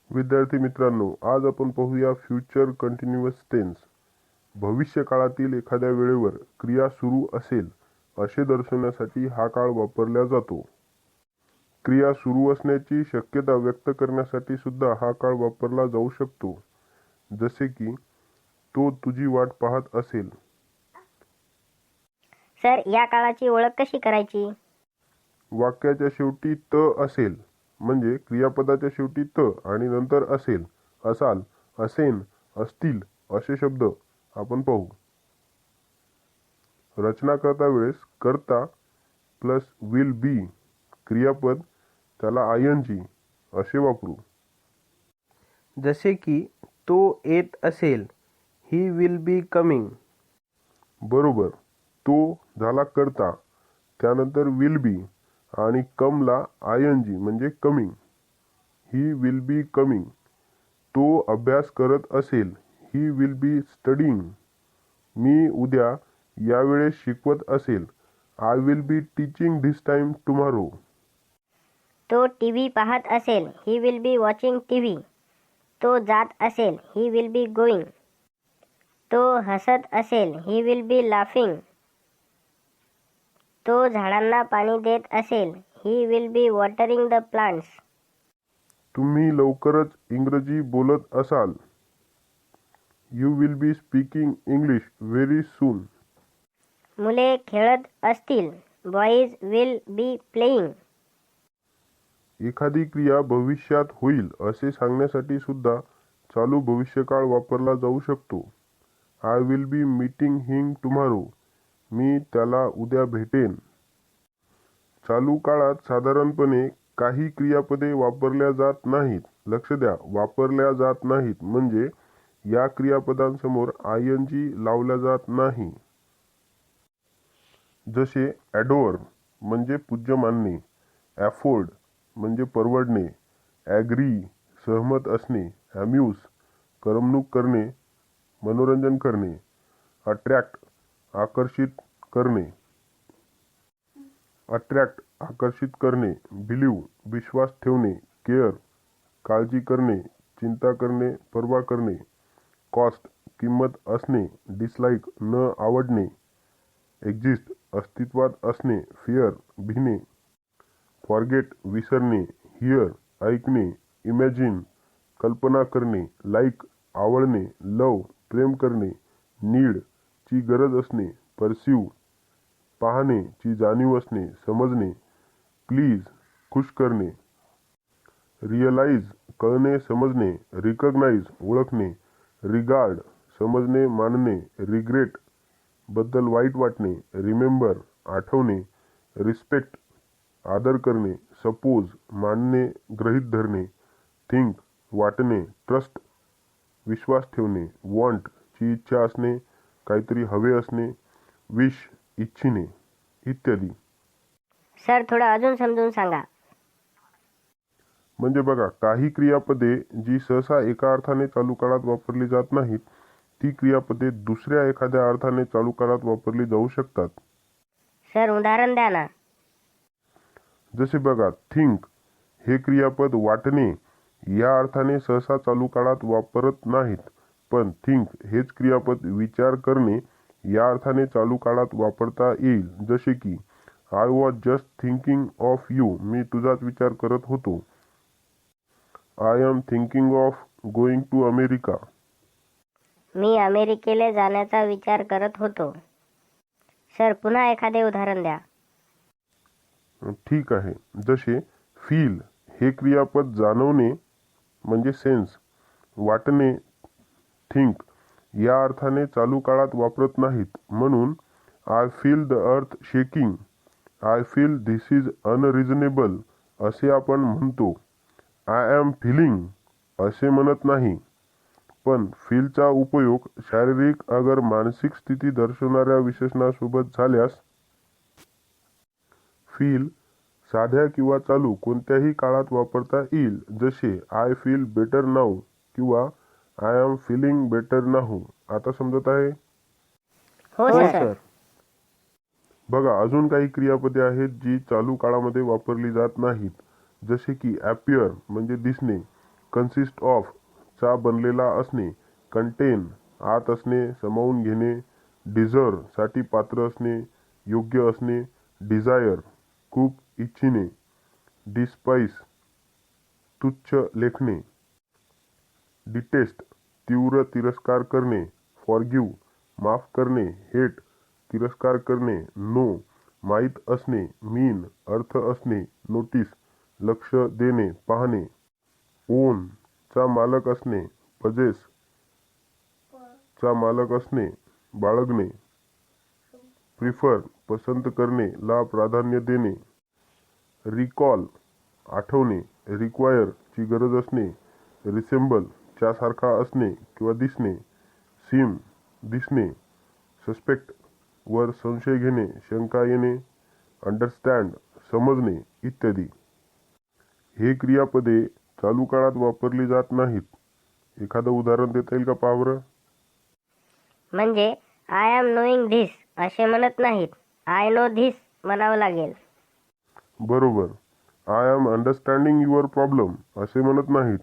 विद्यार्थी मित्रांनो, आज आपण पाहूया फ्युचर कंटिन्युअस टेन्स. भविष्य काळातील एखाद्या वेळेवर क्रिया सुरू असेल असे दर्शवण्यासाठी हा काळ वापरला जातो. क्रिया सुरू असण्याची शक्यता व्यक्त करण्यासाठी सुद्धा हा काळ वापरला जाऊ शकतो. जसे की तो तुझी वाट पाहत असेल. सर, या काळाची ओळख कशी करायची? वाक्याच्या शेवटी त असेल म्हणजे क्रियापदाच्या शेवटी त आणि नंतर असेल, असाल, असेन, असतील असे शब्द आपण पाहू. रचना करता वेळेस कर्ता प्लस विल बी क्रियापद त्याला ING असे वापरू. जसे की तो येत असेल, ही विल बी कमिंग. बरोबर. तो झाला कर्ता, त्यानंतर विल बी आणि कमला ING म्हणजे coming. He will be coming. तो अभ्यास करत असेल, ही विल बी स्टडिंग. मी उद्या यावेळेस शिकवत असेल, I will be teaching this time tomorrow. तो टीव्ही पाहत असेल, he will be watching TV. तो जात असेल, ही विल बी गोईंग. तो हसत असेल, ही विल बी लाफिंग. तो झाडांना पाणी देत असेल, he will be watering the plants. तुम्ही लवकरच इंग्रजी बोलत असाल, you will be speaking English very soon. मुले खेळत असतील, बॉईज विल बी प्लेइंग. एखादी क्रिया भविष्यात होईल असे सांगण्यासाठी सुद्धा चालू भविष्यकाळ वापरला जाऊ शकतो. I will be meeting him tomorrow. मी त्याला उद्या भेटेन. चालू काळात साधारणपणे काही क्रियापदे वापरल्या जात नाहीत. लक्ष द्या, वापरल्या जात नाहीत म्हणजे या क्रियापदांसमोर ING लावला जात नाही. जसे ॲडोर म्हणजे पूज्य मानणे, ॲफोर्ड म्हणजे परवडणे, ॲग्री सहमत असणे, अम्यूज करमणूक करणे, मनोरंजन करणे, अट्रॅक्ट आकर्षित करणे, अट्रॅक्ट आकर्षित करणे, बिलीव्ह विश्वास ठेवणे, केअर काळजी करणे, चिंता करणे, पर्वा करणे, कॉस्ट किंमत असणे, डिसलाईक न आवडणे, एक्झिस्ट अस्तित्वात असणे, फिअर भीणे, फॉरगेट विसरणे, हिअर ऐकणे, इमॅजिन कल्पना करणे, लाईक आवडणे, लव प्रेम करणे, नीड ची गरज असणे, परसिव्ह पाहणे ची जाणीव असणे, समजणे, प्लीज खुश करणे, रिअलाइज कळणे समजणे, रिकग्नाइज ओळखणे, रिगार्ड समजणे मानणे, रिग्रेट बद्दल वाईट वाटणे, रिमेंबर आठवणे, रिस्पेक्ट आदर करणे, सपोज मानणे गृहीत धरणे, थिंक वाटणे, ट्रस्ट विश्वास ठेवणे, वॉन्ट ची इच्छा असणे काहीतरी हवे असणे, विश इच्छिणे इत्यादी. सर, थोडं अजून समजून सांगा. म्हणजे बघा, काही क्रियापदे जी सहसा एका अर्थाने चालू काळात वापरली जात नाहीत, ती क्रियापदे दुसऱ्या एखाद्या अर्थाने चालू काळात वापरली जाऊ शकतात. सर, उदाहरण द्या ना. जसे बघा, थिंक हे क्रियापद वाटणे या अर्थाने सहसा चालू काळात वापरत नाहीत, पण थिंक हेच क्रियापद विचार करणे या अर्थाने चालू काळात वापरता येईल. जसे की I was just thinking of you. मी तुझाच विचार करत होतो. I am thinking of going to America. मी अमेरिकेला जाण्याचा विचार करत होतो. सर, पुन्हा एखादे उदाहरण द्या. ठीक आहे. जसे फील हे क्रियापद जाणवणे म्हणजे सेन्स, वाटणे थिंक या अर्थाने चालू काळात वापरत नाहीत. म्हणून I feel the earth shaking, I feel this is unreasonable असे आपण म्हणतो. आय एम फीलिंग असे म्हणत नाही. पण फीलचा उपयोग शारीरिक अगर मानसिक स्थिती दर्शवणाऱ्या विशेषणासोबत झाल्यास फील साध्या किंवा चालू कोणत्याही काळात वापरता येईल. जसे आय फील बेटर नाऊ किंवा I am feeling better now. आता समजत आहे? हो सर. बघा, अजून काही क्रियापदे आहेत जी चालू काळामध्ये वापरली जात नाहीत. जसे की ॲपियर म्हणजे दिसणे, कन्सिस्ट ऑफ चा बनलेला असणे, कंटेन आत असणे, सामावून घेणे, डिझर्व साठी पात्र असणे, योग्य असणे, डिझायर खूप इच्छिणे, डिस्पाइस तुच्छ लेखणे, डिटेस्ट तीव्र तिरस्कार करणे, फॉरगिव्ह माफ करणे, हेट तिरस्कार करणे, नो माहीत असणे, मीन अर्थ असणे, नोटीस लक्ष देणे, पाहणे, ओन चा मालक असणे, पजेस चा मालक असणे, बाळगणे, प्रिफर पसंत करणे, ला प्राधान्य देणे, रिकॉल आठवणे, रिक्वायर ची गरज असणे, रिसेंबल च्या सारखा असणे किंवा दिसणे, सीम दिसणे, सस्पेक्ट वर संशय घेणे, शंका येणे, अंडरस्टँड समजणे इत्यादी. हे क्रियापदे चालू काळात वापरली जात नाहीत. एखादं उदाहरण देता येईल का पहा बरं? म्हणजे आय एम नोईंग धिस असे म्हणत नाहीत, आय नो धिस म्हणावं लागेल. बरोबर. I am understanding your problem असे म्हणत नाहीत,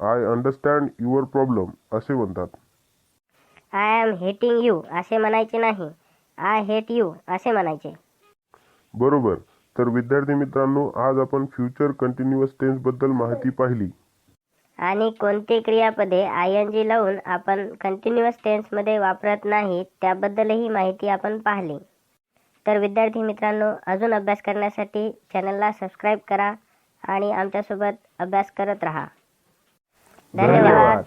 आय अंडरस्टँड युअर प्रॉब्लेम असे म्हणतात. आय एम हेटिंग यू असे म्हणायचे नाही, आय हेट यू असे म्हणायचे. बरोबर. तर विद्यार्थी मित्रांनो, आज आपण फ्युचर कंटिन्युअस टेन्स बद्दल माहिती पाहिली. आणि कोणते क्रियापदे ING लावून आपण कंटिन्युअस टेन्समध्ये वापरत नाहीत त्याबद्दलही माहिती आपण पाहिली. तर विद्यार्थी मित्रांनो, अजून अभ्यास करण्यासाठी चॅनलला सबस्क्राईब करा आणि आमच्यासोबत अभ्यास करत राहा. धन्यवाद.